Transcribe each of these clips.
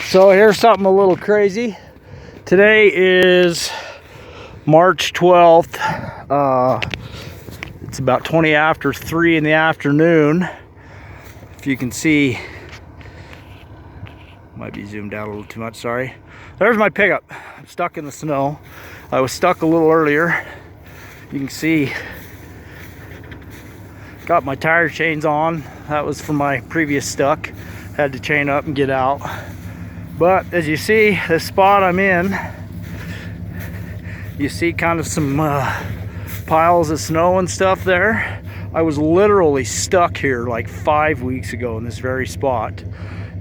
So here's something a little crazy. Today is March 12th. It's about 20 after 3 in the afternoon. If you can see, might be zoomed out a little too much, sorry. There's my pickup. I'm stuck in the snow. I was stuck a little earlier. You can see, got my tire chains on. That was from my previous stuck. Had to chain up and get out. But as you see, the spot I'm in, you see kind of some piles of snow and stuff there. I was literally stuck here like 5 weeks ago in this very spot,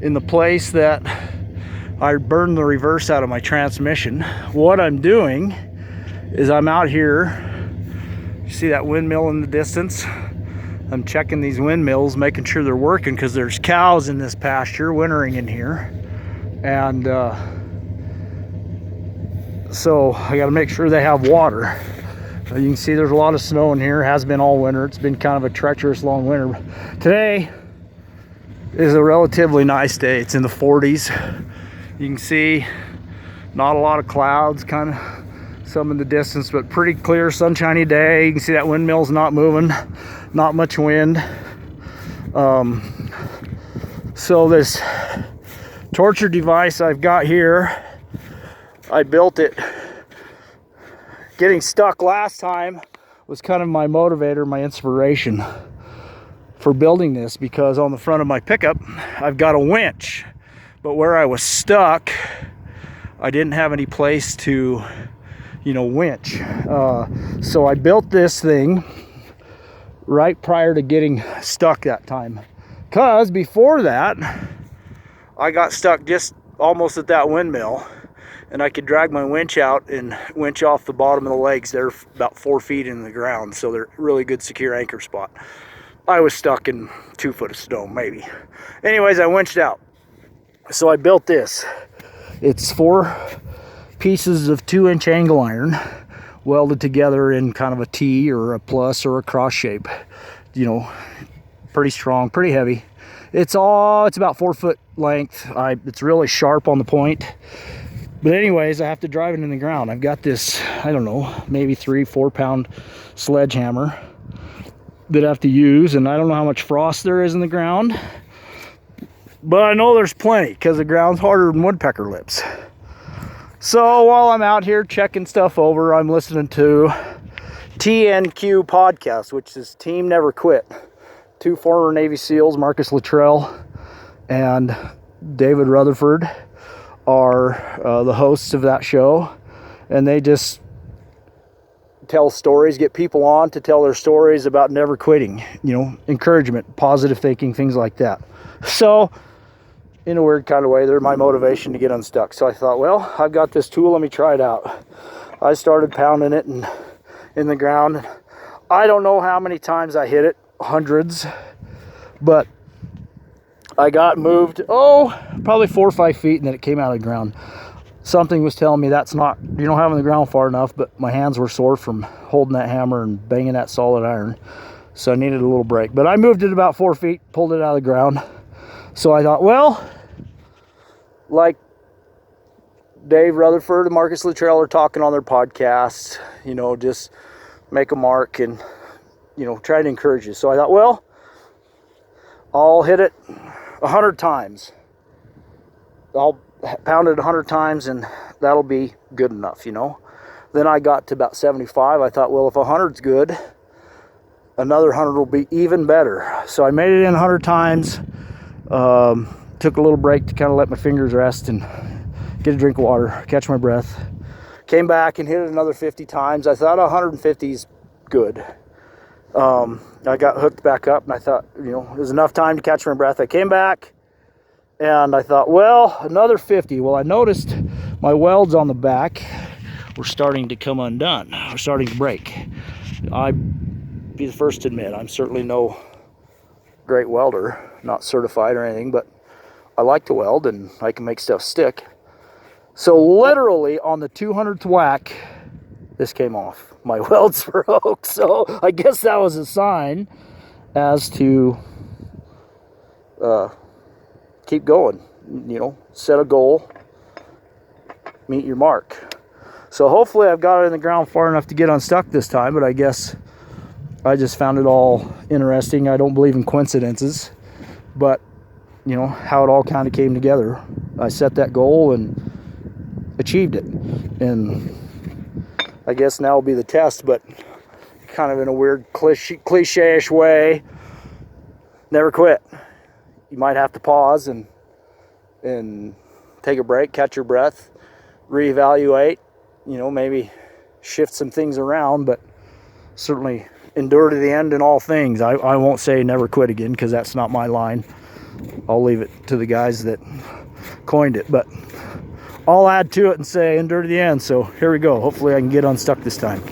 in the place that I burned the reverse out of my transmission. What I'm doing is I'm out here. You see that windmill in the distance? I'm checking these windmills, making sure they're working, because there's cows in this pasture wintering in here. And so I got to make sure they have water. You can see there's a lot of snow in here. It has been all winter. It's been kind of a treacherous long winter. Today is a relatively nice day. It's in the 40s. You can see not a lot of clouds, kind of some in the distance, but pretty clear sunshiny day. You can see that windmill's not moving, not much wind. So this torture device I've got here, I built it. Getting stuck last time was kind of my motivator, my inspiration for building this, because on the front of my pickup I've got a winch, but where I was stuck I didn't have any place to, winch. So I built this thing right prior to getting stuck that time, because before that I got stuck just almost at that windmill, and I could drag my winch out and winch off the bottom of the legs. They're about 4 feet in the ground, so they're a really good secure anchor spot. I was stuck in 2 foot of snow, maybe. Anyways, I winched out. So I built this. It's 4 pieces of 2-inch angle iron welded together in kind of a T or a plus or a cross shape. Pretty strong, pretty heavy. It's about 4 foot length. It's really sharp on the point. But anyways, I have to drive it in the ground. I've got this, I don't know, maybe 3-4 pound sledgehammer that I have to use, and I don't know how much frost there is in the ground, but I know there's plenty, because the ground's harder than woodpecker lips. So while I'm out here checking stuff over, I'm listening to TNQ podcast, which is Team Never Quit. 2 former Navy SEALs, Marcus Luttrell and David Rutherford, are the hosts of that show, and they just tell stories, get people on to tell their stories about never quitting, encouragement, positive thinking, things like that. So in a weird kind of way, they're my motivation to get unstuck. So I thought, well, I've got this tool, let me try it out. I started pounding it in the ground. I don't know how many times I hit it, hundreds, but I got moved, probably 4 or 5 feet, and then it came out of the ground. Something was telling me that's not, you don't have it in the ground far enough, but my hands were sore from holding that hammer and banging that solid iron. So I needed a little break. But I moved it about 4 feet, pulled it out of the ground. So I thought, well, like Dave Rutherford and Marcus Luttrell are talking on their podcasts, just make a mark and, try to encourage you. So I thought, well, I'll hit it 100 times. I'll pound it 100 times and that'll be good enough, Then I got to about 75. I thought, well, if 100's good, another 100 will be even better. So I made it in 100 times. Took a little break to kind of let my fingers rest and get a drink of water, catch my breath. Came back and hit it another 50 times. I thought 150 is good. I got hooked back up, and I thought, it was enough time to catch my breath. I came back, and I thought, well, another 50. Well, I noticed my welds on the back were starting to come undone. Were starting to break. I'd be the first to admit, I'm certainly no great welder, not certified or anything, but I like to weld, and I can make stuff stick. So literally on the 200th whack, this came off. My welds broke. So I guess that was a sign as to keep going. you know, set a goal, meet your mark. So hopefully I've got it in the ground far enough to get unstuck this time, but I guess I just found it all interesting. I don't believe in coincidences, but you know, how it all kind of came together. I set that goal and achieved it. And I guess now will be the test, but kind of in a weird cliche-ish way. Never quit. You might have to pause and take a break, catch your breath, reevaluate, you know, maybe shift some things around, but certainly endure to the end in all things. I won't say never quit again, because that's not my line. I'll leave it to the guys that coined it, but I'll add to it and say endure to the end. So here we go. Hopefully I can get unstuck this time.